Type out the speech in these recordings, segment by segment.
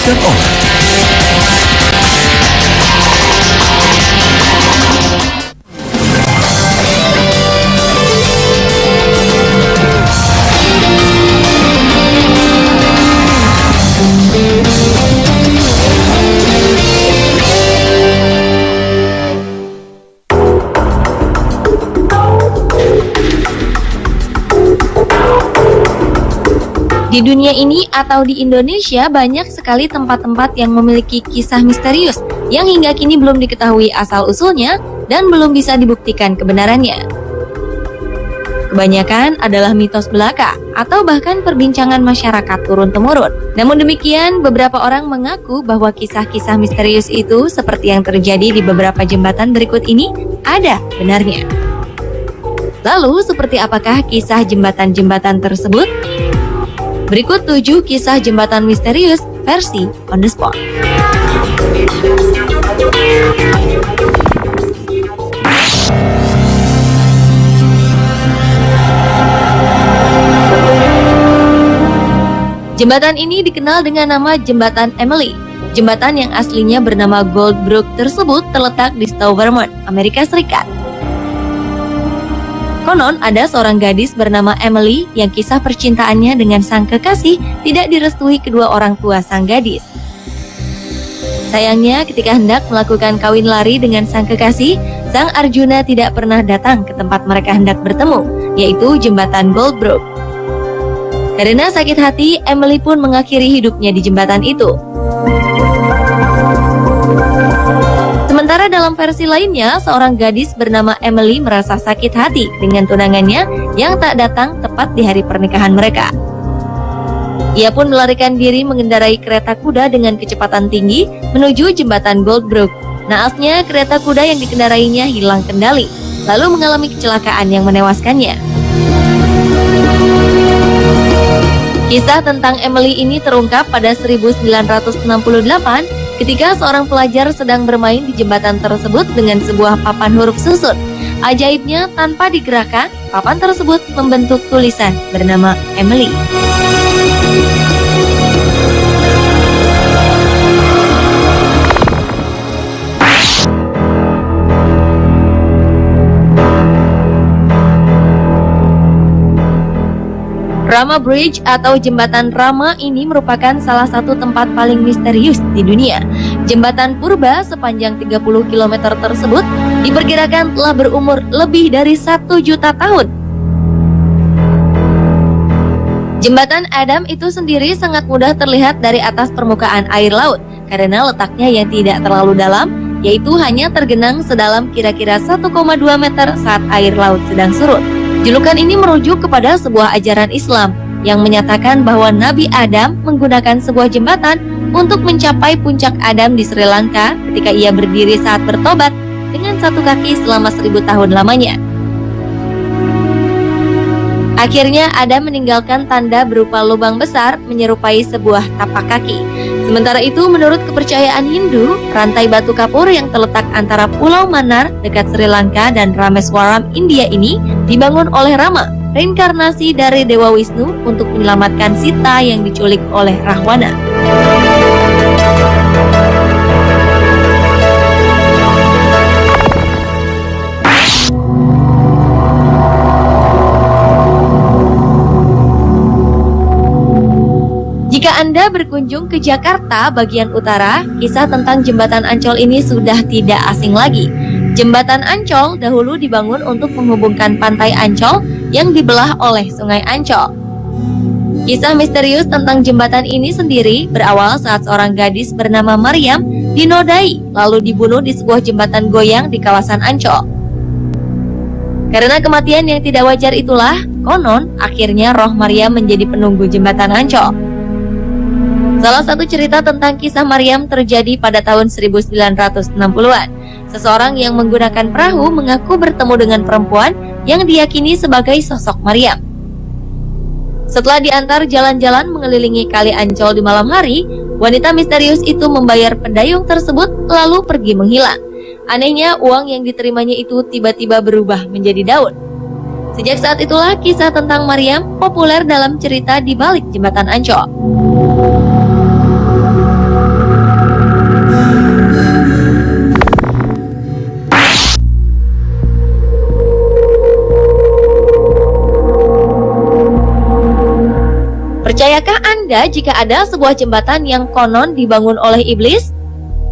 diberikan oleh Di dunia ini atau di Indonesia banyak sekali tempat-tempat yang memiliki kisah misterius yang hingga kini belum diketahui asal-usulnya dan belum bisa dibuktikan kebenarannya. Kebanyakan adalah mitos belaka atau bahkan perbincangan masyarakat turun-temurun. Namun demikian, beberapa orang mengaku bahwa kisah-kisah misterius itu seperti yang terjadi di beberapa jembatan berikut ini ada benarnya. Lalu, seperti apakah kisah jembatan-jembatan tersebut? Berikut 7 kisah jembatan misterius versi On The Spot. Jembatan ini dikenal dengan nama Jembatan Emily. Jembatan yang aslinya bernama Goldbrook tersebut terletak di Stowe, Vermont, Amerika Serikat. Konon ada seorang gadis bernama Emily yang kisah percintaannya dengan sang kekasih tidak direstui kedua orang tua sang gadis. Sayangnya ketika hendak melakukan kawin lari dengan sang kekasih, sang Arjuna tidak pernah datang ke tempat mereka hendak bertemu, yaitu jembatan Goldbrook. Karena sakit hati, Emily pun mengakhiri hidupnya di jembatan itu. Sementara dalam versi lainnya, seorang gadis bernama Emily merasa sakit hati dengan tunangannya yang tak datang tepat di hari pernikahan mereka. Ia pun melarikan diri mengendarai kereta kuda dengan kecepatan tinggi menuju jembatan Goldbrook. Naasnya, kereta kuda yang dikendarainya hilang kendali, lalu mengalami kecelakaan yang menewaskannya. Kisah tentang Emily ini terungkap pada 1968 ketika seorang pelajar sedang bermain di jembatan tersebut dengan sebuah papan huruf susun. Ajaibnya, tanpa digerakkan, papan tersebut membentuk tulisan bernama Emily. Rama Bridge atau Jembatan Rama ini merupakan salah satu tempat paling misterius di dunia. Jembatan purba sepanjang 30 km tersebut diperkirakan telah berumur lebih dari 1 juta tahun. Jembatan Adam itu sendiri sangat mudah terlihat dari atas permukaan air laut karena letaknya yang tidak terlalu dalam, yaitu hanya tergenang sedalam kira-kira 1,2 meter saat air laut sedang surut. Julukan ini merujuk kepada sebuah ajaran Islam yang menyatakan bahwa Nabi Adam menggunakan sebuah jembatan untuk mencapai puncak Adam di Sri Lanka ketika ia berdiri saat bertobat dengan satu kaki selama 1000 tahun lamanya. Akhirnya Adam meninggalkan tanda berupa lubang besar menyerupai sebuah tapak kaki. Sementara itu, menurut kepercayaan Hindu, rantai batu kapur yang terletak antara Pulau Mannar dekat Sri Lanka dan Rameswaram, India ini dibangun oleh Rama, reinkarnasi dari Dewa Wisnu untuk menyelamatkan Sita yang diculik oleh Rahwana. Jika Anda berkunjung ke Jakarta bagian utara, kisah tentang Jembatan Ancol ini sudah tidak asing lagi. Jembatan Ancol dahulu dibangun untuk menghubungkan pantai Ancol yang dibelah oleh Sungai Ancol. Kisah misterius tentang jembatan ini sendiri berawal saat seorang gadis bernama Maryam dinodai lalu dibunuh di sebuah jembatan goyang di kawasan Ancol. Karena kematian yang tidak wajar itulah, konon akhirnya roh Maryam menjadi penunggu jembatan Ancol. Salah satu cerita tentang kisah Maryam terjadi pada tahun 1960-an. Seseorang yang menggunakan perahu mengaku bertemu dengan perempuan yang diyakini sebagai sosok Maryam. Setelah diantar jalan-jalan mengelilingi Kali Ancol di malam hari, wanita misterius itu membayar pendayung tersebut lalu pergi menghilang. Anehnya, uang yang diterimanya itu tiba-tiba berubah menjadi daun. Sejak saat itulah kisah tentang Maryam populer dalam cerita di balik jembatan Ancol. Anda jika ada sebuah jembatan yang konon dibangun oleh iblis?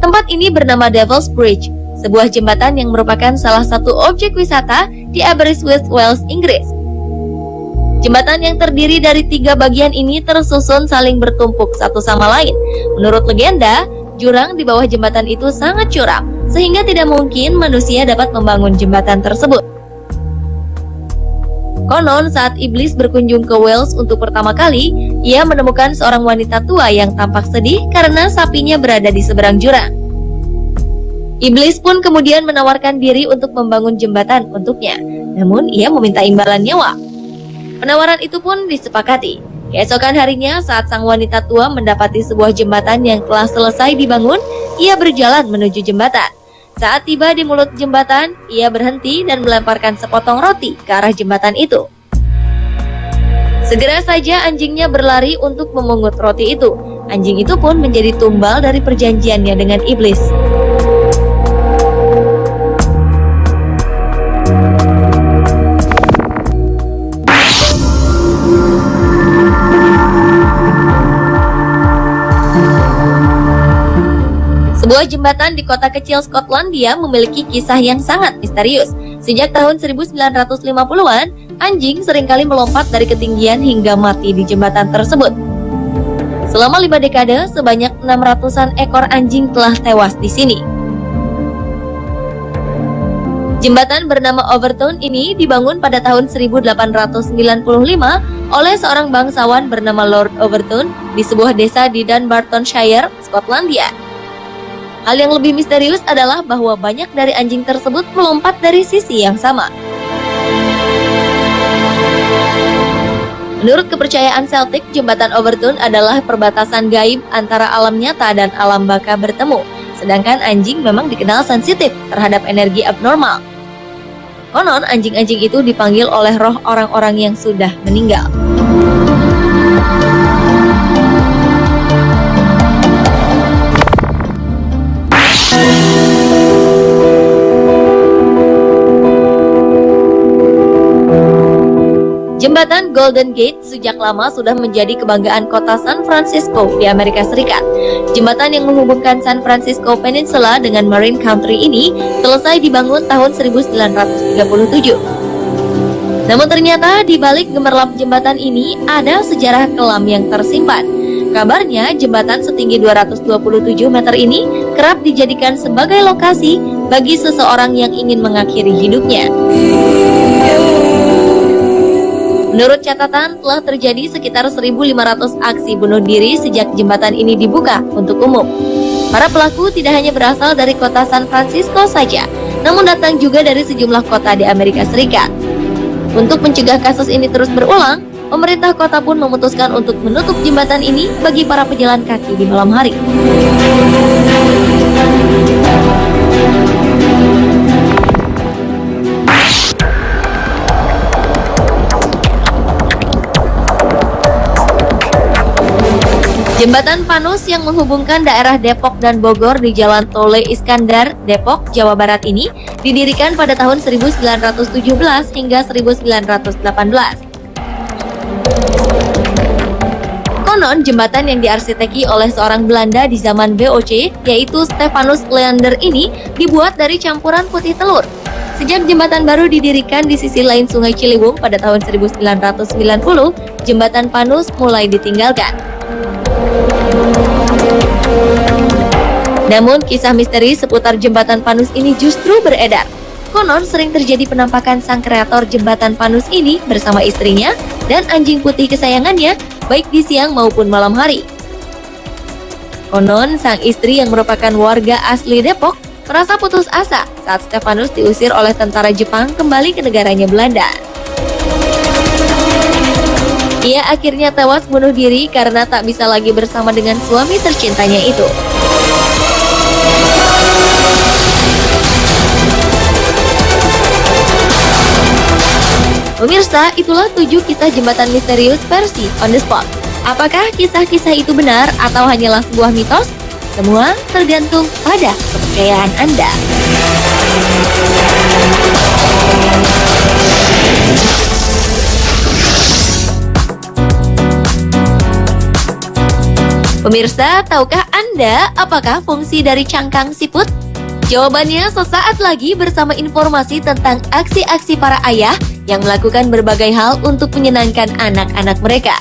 Tempat ini bernama Devil's Bridge, sebuah jembatan yang merupakan salah satu objek wisata di Aberystwyth, Wales, Inggris. Jembatan yang terdiri dari 3 bagian ini tersusun saling bertumpuk satu sama lain. Menurut legenda, jurang di bawah jembatan itu sangat curam, sehingga tidak mungkin manusia dapat membangun jembatan tersebut. Konon saat iblis berkunjung ke Wales untuk pertama kali, ia menemukan seorang wanita tua yang tampak sedih karena sapinya berada di seberang jurang. Iblis pun kemudian menawarkan diri untuk membangun jembatan untuknya, namun ia meminta imbalan nyawa. Penawaran itu pun disepakati. Keesokan harinya saat sang wanita tua mendapati sebuah jembatan yang telah selesai dibangun, ia berjalan menuju jembatan. Saat tiba di mulut jembatan, ia berhenti dan melemparkan sepotong roti ke arah jembatan itu. Segera saja anjingnya berlari untuk memungut roti itu. Anjing itu pun menjadi tumbal dari perjanjiannya dengan iblis. Sebuah jembatan di kota kecil Skotlandia memiliki kisah yang sangat misterius. Sejak tahun 1950-an, anjing seringkali melompat dari ketinggian hingga mati di jembatan tersebut. Selama 5 dekade, sebanyak 600-an ekor anjing telah tewas di sini. Jembatan bernama Overton ini dibangun pada tahun 1895 oleh seorang bangsawan bernama Lord Overton di sebuah desa di Dunbartonshire, Skotlandia. Hal yang lebih misterius adalah bahwa banyak dari anjing tersebut melompat dari sisi yang sama. Menurut kepercayaan Celtic, jembatan Overton adalah perbatasan gaib antara alam nyata dan alam baka bertemu, sedangkan anjing memang dikenal sensitif terhadap energi abnormal. Konon, anjing-anjing itu dipanggil oleh roh orang-orang yang sudah meninggal. Jembatan Golden Gate sejak lama sudah menjadi kebanggaan kota San Francisco di Amerika Serikat. Jembatan yang menghubungkan San Francisco Peninsula dengan Marin County ini selesai dibangun tahun 1937. Namun ternyata di balik gemerlap jembatan ini ada sejarah kelam yang tersimpan. Kabarnya jembatan setinggi 227 meter ini kerap dijadikan sebagai lokasi bagi seseorang yang ingin mengakhiri hidupnya. Menurut catatan, telah terjadi sekitar 1.500 aksi bunuh diri sejak jembatan ini dibuka untuk umum. Para pelaku tidak hanya berasal dari kota San Francisco saja, namun datang juga dari sejumlah kota di Amerika Serikat. Untuk mencegah kasus ini terus berulang, pemerintah kota pun memutuskan untuk menutup jembatan ini bagi para pejalan kaki di malam hari. Jembatan Panus yang menghubungkan daerah Depok dan Bogor di Jalan Tole Iskandar, Depok, Jawa Barat ini didirikan pada tahun 1917 hingga 1918. Konon, jembatan yang diarsiteki oleh seorang Belanda di zaman VOC, yaitu Stephanus Leander ini dibuat dari campuran putih telur. Sejak jembatan baru didirikan di sisi lain Sungai Ciliwung pada tahun 1990, jembatan Panus mulai ditinggalkan. Namun kisah misteri seputar jembatan Panus ini justru beredar. Konon sering terjadi penampakan sang kreator jembatan Panus ini bersama istrinya dan anjing putih kesayangannya, baik di siang maupun malam hari. Konon sang istri yang merupakan warga asli Depok merasa putus asa saat Stephanus diusir oleh tentara Jepang kembali ke negaranya Belanda. Ia akhirnya tewas bunuh diri karena tak bisa lagi bersama dengan suami tercintanya itu. Pemirsa, itulah 7 kisah jembatan misterius versi On The Spot. Apakah kisah-kisah itu benar atau hanyalah sebuah mitos? Semua tergantung pada kepercayaan Anda. Pemirsa, tahukah Anda apakah fungsi dari cangkang siput? Jawabannya sesaat lagi bersama informasi tentang aksi-aksi para ayah yang melakukan berbagai hal untuk menyenangkan anak-anak mereka.